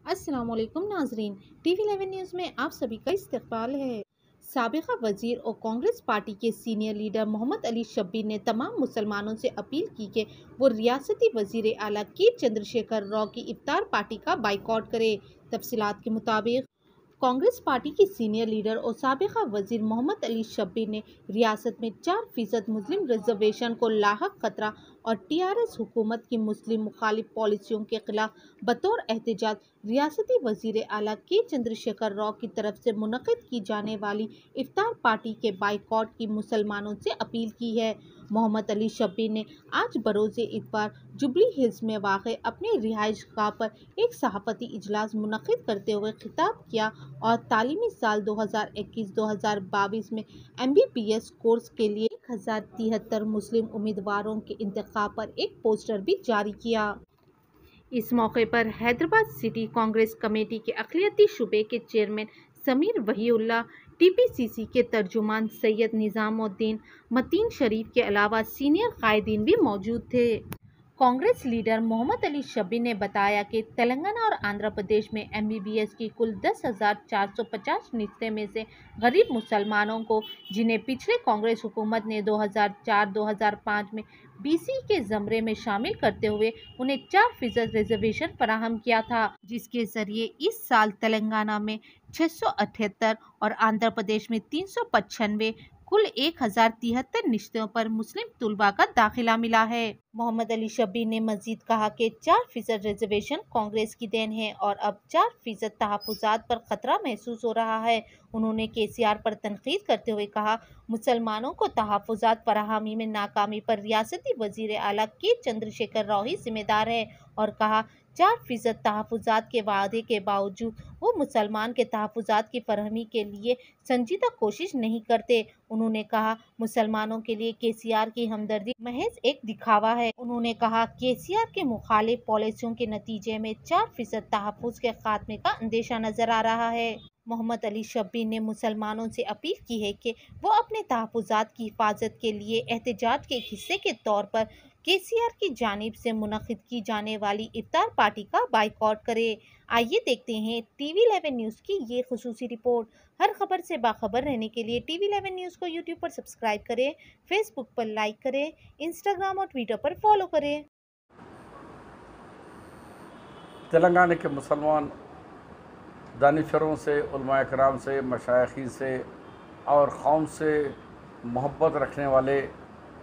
अस्सलामुअलैकुम नाजरीन, TV11 news में आप सभी का इस्तकबाल है। साबिका वजीर और कांग्रेस पार्टी के सीनियर लीडर मोहम्मद अली शब्बीर ने तमाम मुसलमानों से अपील की कि वो रियासती वजीर आला के चंद्रशेखर राव की इफ्तार पार्टी का बाइकआउट करे। तफसीलात के मुताबिक कांग्रेस पार्टी के सीनियर लीडर और साबिका वजीर मोहम्मद अली शब्बीर ने रियासत में 4% मुस्लिम रिजर्वेशन को लाहक खतरा और TRS हुकूमत की मुस्लिम मुखालिफ पॉलिसियों के खिलाफ बतौर एहतजाज रियासती वजीर आला के चंद्रशेखर राव की तरफ से मुनक़िद की जाने वाली इफ्तार पार्टी के बाइकआउट की मुसलमानों से अपील की है। मोहम्मद अली शब्बीर ने आज बरोज़ इतवार जुबली हिल्स में वाक़ अपने रिहाइश गाह पर एक सहाफ़ती इजलास मुनक़िद करते हुए खिताब किया और तालीमी साल 2021-2022 में MBBS कोर्स के लिए 1073 मुस्लिम उम्मीदवारों के इंतखाब पर एक पोस्टर भी जारी किया। इस मौके पर हैदराबाद सिटी कांग्रेस कमेटी के अक़लियती शुबे के चेयरमैन समीर वहीउल्लाह, TPCC के तर्जुमान सैयद निज़ामुद्दीन मतीन शरीफ के अलावा सीनियर कायदीन भी मौजूद थे। कांग्रेस लीडर मोहम्मद अली शब्बीर ने बताया कि तेलंगाना और आंध्र प्रदेश में MBBS की कुल 10,450 निश्तें में से गरीब मुसलमानों को, जिन्हें पिछले कांग्रेस हुकूमत ने 2004-2005 में BC के ज़मरे में शामिल करते हुए उन्हें 4% रिजर्वेशन फराहम किया था, जिसके जरिए इस साल तेलंगाना में 678 और आंध्र प्रदेश में 395 कुल 1073 निश्तों पर मुस्लिम तुलबा का दाखिला मिला है। मोहम्मद अली शब्बीर ने मजीद कहा कि 4% रिजर्वेशन कांग्रेस की देन है और अब 4% तहफ़्फ़ुज़ात पर खतरा महसूस हो रहा है। उन्होंने KCR पर तनकीद करते हुए कहा, मुसलमानों को तहफ़्फ़ुज़ात फराहमी में नाकामी पर रियासती वज़ीर आला के चंद्रशेखर राव ही जिम्मेदार है और कहा 4% तहफ़्फ़ुज़ात के वादे के बावजूद वो मुसलमान के तहफ़्फ़ुज़ात की फरहमी के लिए संजीदा कोशिश नहीं करते। उन्होंने कहा, मुसलमानों के लिए KCR की हमदर्दी महज एक दिखावा है। उन्होंने कहा, KCR के मुखालिफ पॉलिसियों के नतीजे में 4% तहफ़्फ़ुज़ के खात्मे का अंदेशा नजर आ रहा है। मोहम्मद अली शब्बीर ने मुसलमानों से अपील की है कि वो अपने तहफ़्फ़ुज़ात की हिफाजत के लिए एहतजाज के एक हिस्से के तौर पर KCR की जानिब से मुनक़िद की जाने वाली इफ्तार पार्टी का बाइकआउट करे। आइए देखते हैं TV11 न्यूज़ की ये खुसूसी रिपोर्ट। हर खबर से बाखबर रहने के लिए TV11 न्यूज़ को YouTube पर सब्सक्राइब करें, Facebook पर लाइक करें, Instagram और Twitter पर फॉलो करें। तेलंगाना के मुसलमान दानिशरों से, उलमा इकराम से, मशाइखीन से और कौम से मोहब्बत रखने वाले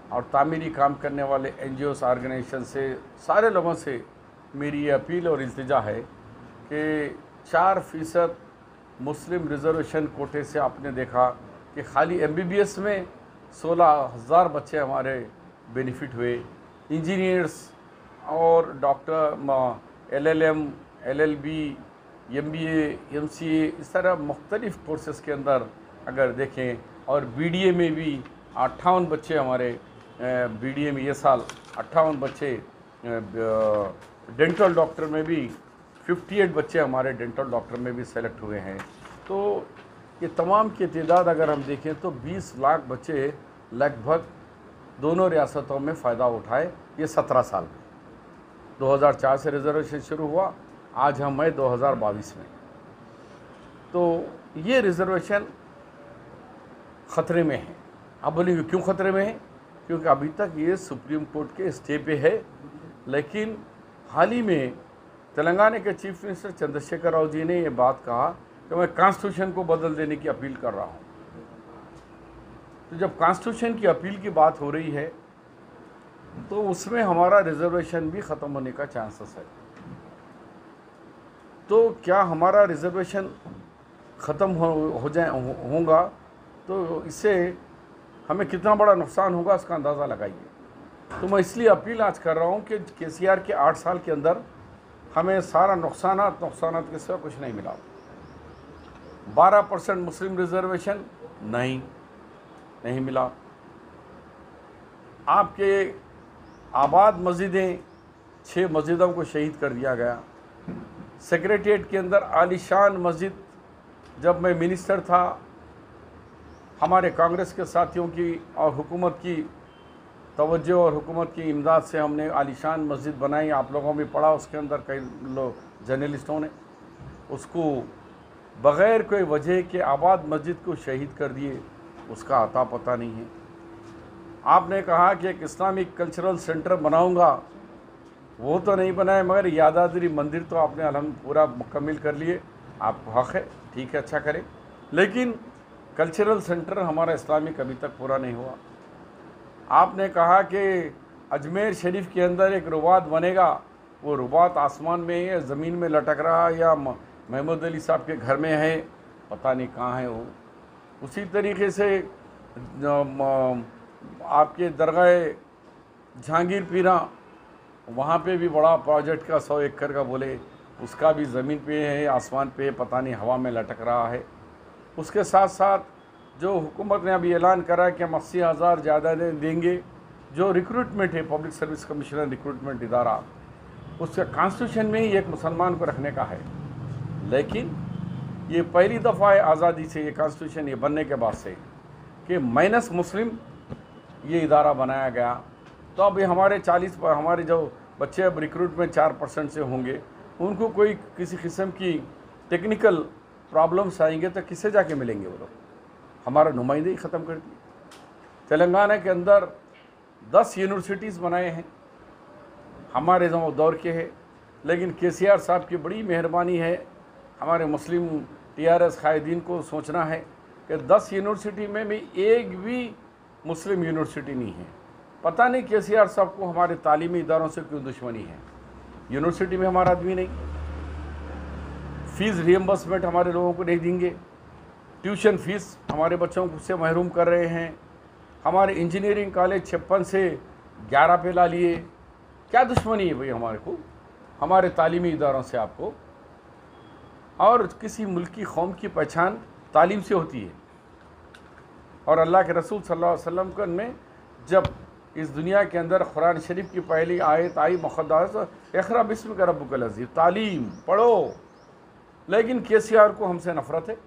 और तामीरी काम करने वाले NGOs ऑर्गेनाइजेशन से, सारे लोगों से मेरी ये अपील और इल्तिजा है कि 4% मुस्लिम रिजर्वेशन कोटे से आपने देखा कि खाली MBBS में 16,000 बच्चे हमारे बेनिफिट हुए। इंजीनियर्स और doctor LLM, LLB, MBA, MCA, इस तरह मुख्तलिफ़ कोर्सेज़ के अंदर अगर देखें, और BDA में भी 58 बच्चे हमारे BDA में ये साल 58 बच्चे, डेंटल डॉक्टर में भी 58 बच्चे हमारे डेंटल डॉक्टर में भी सेलेक्ट हुए हैं। तो ये तमाम की तादाद अगर हम देखें तो 20 लाख बच्चे लगभग दोनों रियासतों में फ़ायदा उठाए। ये 17 साल में 2004 से रिजर्वेशन शुरू हुआ, आज हम हैं 2022 में। तो ये रिजर्वेशन ख़तरे में है। अब बोलिए क्यों ख़तरे में है? क्योंकि अभी तक ये सुप्रीम कोर्ट के स्टे पे है, लेकिन हाल ही में तेलंगाना के चीफ मिनिस्टर चंद्रशेखर राव जी ने ये बात कहा कि मैं कॉन्स्टिट्यूशन को बदल देने की अपील कर रहा हूँ। तो जब कॉन्स्टिट्यूशन की अपील की बात हो रही है तो उसमें हमारा रिजर्वेशन भी ख़त्म होने का चांसेस है। तो क्या हमारा रिजर्वेशन ख़त्म होगा तो इससे हमें कितना बड़ा नुकसान होगा, इसका अंदाज़ा लगाइए। तो मैं इसलिए अपील आज कर रहा हूँ कि KCR के 8 साल के अंदर हमें सारा नुकसानात के सिवा कुछ नहीं मिला। 12% मुस्लिम रिजर्वेशन नहीं मिला। आपके आबाद मस्जिदें, 6 मस्जिदों को शहीद कर दिया गया। सेक्रेटेरिएट के अंदर आलीशान मस्जिद, जब मैं मिनिस्टर था, हमारे कांग्रेस के साथियों की और हुकूमत की तवज्जो और हुकूमत की इमदाद से हमने आलीशान मस्जिद बनाई। आप लोगों ने भी पढ़ा उसके अंदर, कई लोग जर्नलिस्टों ने। उसको बग़ैर कोई वजह के आबाद मस्जिद को शहीद कर दिए, उसका अता पता नहीं है। आपने कहा कि एक इस्लामिक कल्चरल सेंटर बनाऊंगा, वो तो नहीं बनाए, मगर यादाद्री मंदिर तो आपने अलहम्द पूरा मुकम्मल कर लिए, आपको हक़ है, ठीक है, अच्छा करें। लेकिन कल्चरल सेंटर हमारा इस्लामिक अभी तक पूरा नहीं हुआ। आपने कहा कि अजमेर शरीफ के अंदर एक रुबात बनेगा, वो रुबात आसमान में है, ज़मीन में लटक रहा है, या महमूद अली साहब के घर में है, पता नहीं कहाँ है वो। उसी तरीके से आपके दरगाह जहांगीर पीरा, वहाँ पे भी बड़ा प्रोजेक्ट का 100 एकड़ का बोले, उसका भी ज़मीन पे है, आसमान पे, पता नहीं हवा में लटक रहा है। उसके साथ साथ जो हुकूमत ने अभी ऐलान करा कि हम 80,000 ज़्यादा देंगे, जो रिक्रूटमेंट है, पब्लिक सर्विस कमिश्नर रिक्रूटमेंट इदारा, उसका कॉन्स्टिट्यूशन में ही एक मुसलमान को रखने का है। लेकिन ये पहली दफ़ा है आज़ादी से, ये कॉन्स्टिट्यूशन ये बनने के बाद से, कि माइनस मुस्लिम ये इदारा बनाया गया। तो अब ये हमारे जो बच्चे अब रिक्रूटमेंट 4% से होंगे, उनको कोई किसी किस्म की टेक्निकल प्रॉब्लम्स आएंगे तो किससे जाके मिलेंगे वो लोग? हमारा नुमाइंदे ही ख़त्म कर दिए। तेलंगाना के अंदर 10 यूनिवर्सिटीज़ बनाए हैं, हमारे जो दौर के हैं, लेकिन केसीआर साहब की बड़ी मेहरबानी है, हमारे मुस्लिम टीआरएस कायदीन को सोचना है कि 10 यूनिवर्सिटी में भी एक भी मुस्लिम यूनिवर्सिटी नहीं है। पता नहीं केसीआर साहब को हमारे तालीमी इदारों से क्यों दुश्मनी है। यूनिवर्सिटी में हमारा आदमी नहीं, फ़ीस रियम्बर्समेंट हमारे लोगों को नहीं देंगे, ट्यूशन फ़ीस हमारे बच्चों को से महरूम कर रहे हैं, हमारे इंजीनियरिंग कॉलेज 56 से 11 पे ला लिए। क्या दुश्मनी है भाई हमारे को, हमारे तालीमी इदारों से आपको? और किसी मुल्क की कौम की पहचान तालीम से होती है। और अल्लाह के रसूल सल्लल्लाहु अलैहि वसल्लम के में जब इस दुनिया के अंदर कुरान शरीफ की पहली आयत आई मुक़द्दस, इक़रा बिस्मिक रब्बिकल अज़ीज़, तालीम पढ़ो। लेकिन केसीआर को हमसे नफ़रत है,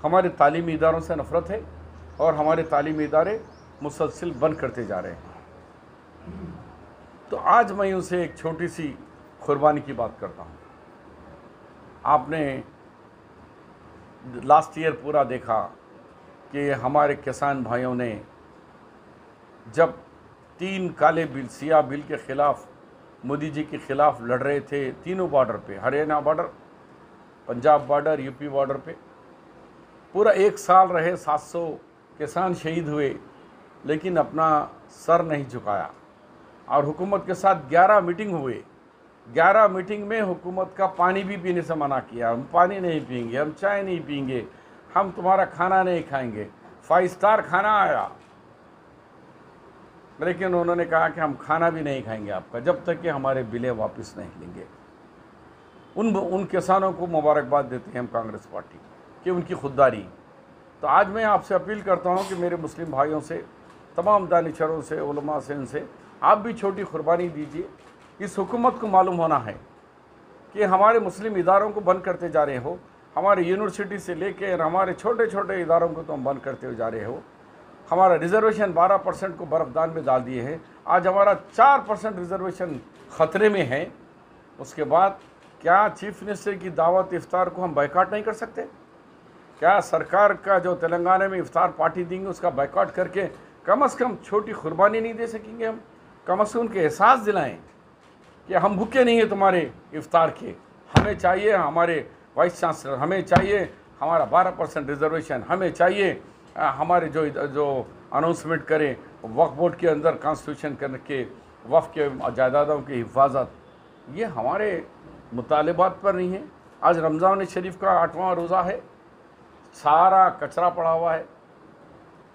हमारे तालीमी इदारों से नफ़रत है, और हमारे तालीमी इदारे मुसलसल बंद करते जा रहे हैं। तो आज मैं उनसे एक छोटी सी कुर्बानी की बात करता हूँ। आपने लास्ट ईयर पूरा देखा कि हमारे किसान भाइयों ने जब 3 काले बिल, सियाह बिल के ख़िलाफ़, मोदी जी के ख़िलाफ़ लड़ रहे थे, तीनों बॉर्डर पे, Haryana border, Punjab border, UP border पे, पूरा 1 साल रहे, 700 किसान शहीद हुए, लेकिन अपना सर नहीं झुकाया। और हुकूमत के साथ 11 मीटिंग हुए, 11 मीटिंग में हुकूमत का पानी भी पीने से मना किया। हम पानी नहीं पियेंगे, हम चाय नहीं पियेंगे, हम तुम्हारा खाना नहीं खाएंगे। 5 स्टार खाना आया, लेकिन उन्होंने कहा कि हम खाना भी नहीं खाएंगे आपका जब तक कि हमारे बिलें वापस नहीं लेंगे। उन किसानों को मुबारकबाद देते हैं हम कांग्रेस पार्टी कि उनकी खुददारी। तो आज मैं आपसे अपील करता हूं कि मेरे मुस्लिम भाइयों से, तमाम दानिशरों से, उलमा से, इनसे आप भी छोटी कुर्बानी दीजिए। इस हुकूमत को मालूम होना है कि हमारे मुस्लिम इदारों को बंद करते जा रहे हो, हमारे यूनिवर्सिटी से लेकर हमारे छोटे छोटे इदारों को तो हम बंद करते हुए जा रहे हो। हमारा रिजर्वेशन 12% को बर्फदान में डाल दिए हैं, आज हमारा 4% रिजर्वेशन ख़तरे में है। उसके बाद क्या चीफ मिनिस्टर की दावत इफ्तार को हम बाइकआउट नहीं कर सकते? क्या सरकार का जो तेलंगाना में इफ्तार पार्टी देंगे उसका बाइकआउट करके कम से कम छोटी कुर्बानी नहीं दे सकेंगे? हम कम से कम उनके एहसास दिलाएं कि हम भूखे नहीं हैं तुम्हारे इफ्तार के, हमें चाहिए हमारे वाइस चांसलर, हमें चाहिए हमारा 12% रिजर्वेशन, हमें चाहिए हमारे जो अनाउंसमेंट करें वक्फ बोर्ड के अंदर कॉन्स्टिट्यूशन करके वक्फ के जायदादों की हिफाजत। ये हमारे मुतालबात पर नहीं है। आज रमज़ान शरीफ का 8वां रोज़ा है, सारा कचरा पड़ा हुआ है,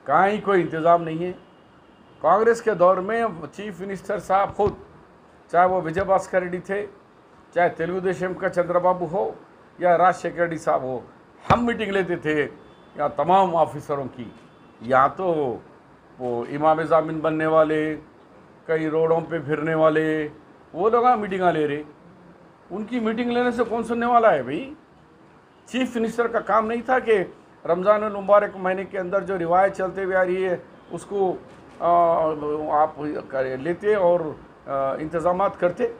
कहीं कोई इंतज़ाम नहीं है। कांग्रेस के दौर में चीफ मिनिस्टर साहब खुद, चाहे वो विजय भास्कर रेड्डी थे, चाहे तेलुगु देशम का चंद्रबाबू हो या राजशेखर रेड्डी साहब हो, हम मीटिंग लेते थे या तमाम ऑफिसरों की, या तो वो इमाम ज़ामिन बनने वाले, कई रोडों पे फिरने वाले, वो लोग मीटिंग ले रहे। उनकी मीटिंग लेने से कौन सुनने वाला है भाई? चीफ मिनिस्टर का काम नहीं था कि रमज़ान मुबारक महीने के अंदर जो रिवायत चलते हुए आ रही है उसको आप लेते और इंतज़ामात करते?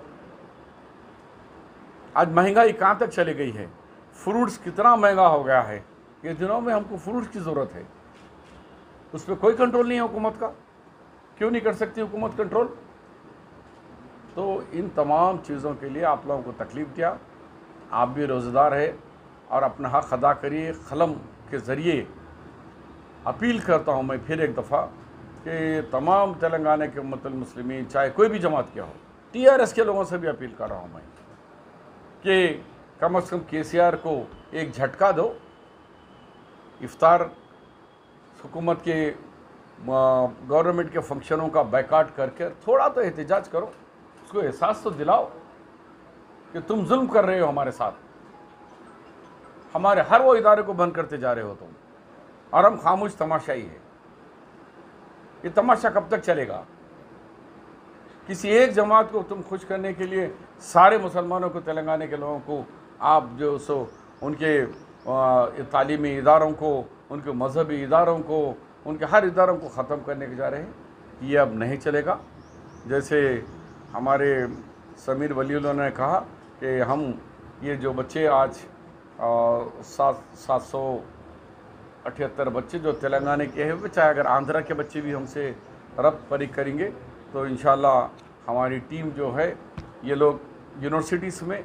आज महंगाई कहाँ तक चली गई है? फ्रूट्स कितना महंगा हो गया है, ये दिनों में हमको फ्रूट्स की ज़रूरत है, उस पर कोई कंट्रोल नहीं है हुकूमत का। क्यों नहीं कर सकती हुकूमत कंट्रोल? तो इन तमाम चीज़ों के लिए आप लोगों को तकलीफ़ दिया, आप भी रोज़ेदार है और अपना हक़ अदा करिए। क़लम के ज़रिए अपील करता हूँ मैं फिर एक दफ़ा कि तमाम तेलंगाना के उम्मतुल मुस्लिमीन, चाहे कोई भी जमात क्या हो, TRS के लोगों से भी अपील कर रहा हूँ मैं कि कम अज़ कम KCR को एक झटका दो, इफ्तार हुकूमत के गवर्नमेंट के फंक्शनों का बैकाट करके थोड़ा तो एहतजाज करो, उसको एहसास तो दिलाओ कि तुम जुल्म कर रहे हो हमारे साथ, हमारे हर वो इदारे को बंद करते जा रहे हो तुम, और हम खामोश तमाशाई है। ये तमाशा कब तक चलेगा? किसी एक जमात को तुम खुश करने के लिए सारे मुसलमानों को, तेलंगाना के लोगों को आप जो सो उनके तालीमी इदारों को, उनके मजहबी इदारों को, उनके हर इदारों को ख़त्म करने के जा रहे हैं। ये अब नहीं चलेगा। जैसे हमारे समीर वलीउल्लाह ने कहा कि हम ये जो बच्चे आज 778 बच्चे जो तेलंगाना के हैं, चाहे अगर आंध्रा के बच्चे भी हमसे रब्त परी करेंगे तो इंशाल्लाह हमारी टीम जो है, ये लोग यूनिवर्सिटीज़ में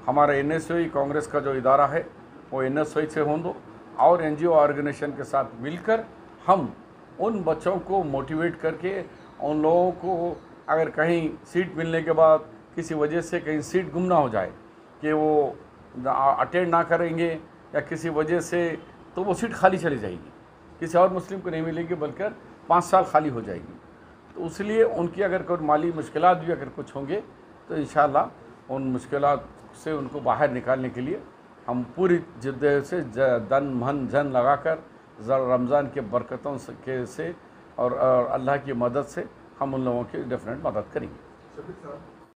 हमारा NSOE कांग्रेस का जो इदारा है वो NSOE से हों दो और NGO ऑर्गेनाइजेशन के साथ मिलकर हम उन बच्चों को मोटिवेट करके, उन लोगों को अगर कहीं सीट मिलने के बाद किसी वजह से कहीं सीट गुम ना हो जाए कि वो अटेंड ना करेंगे या किसी वजह से, तो वो सीट खाली चली जाएगी, किसी और मुस्लिम को नहीं मिलेगी, बल्कि 5 साल खाली हो जाएगी। तो इसलिए उनकी अगर कोई माली मुश्किलात भी अगर कुछ होंगे तो इंशाअल्लाह उन मुश्किलात से उनको बाहर निकालने के लिए हम पूरी जिद्द से तन मन जन लगाकर रमज़ान के बरकतों से और अल्लाह की मदद से हम उन लोगों की डेफिनेट मदद करेंगे।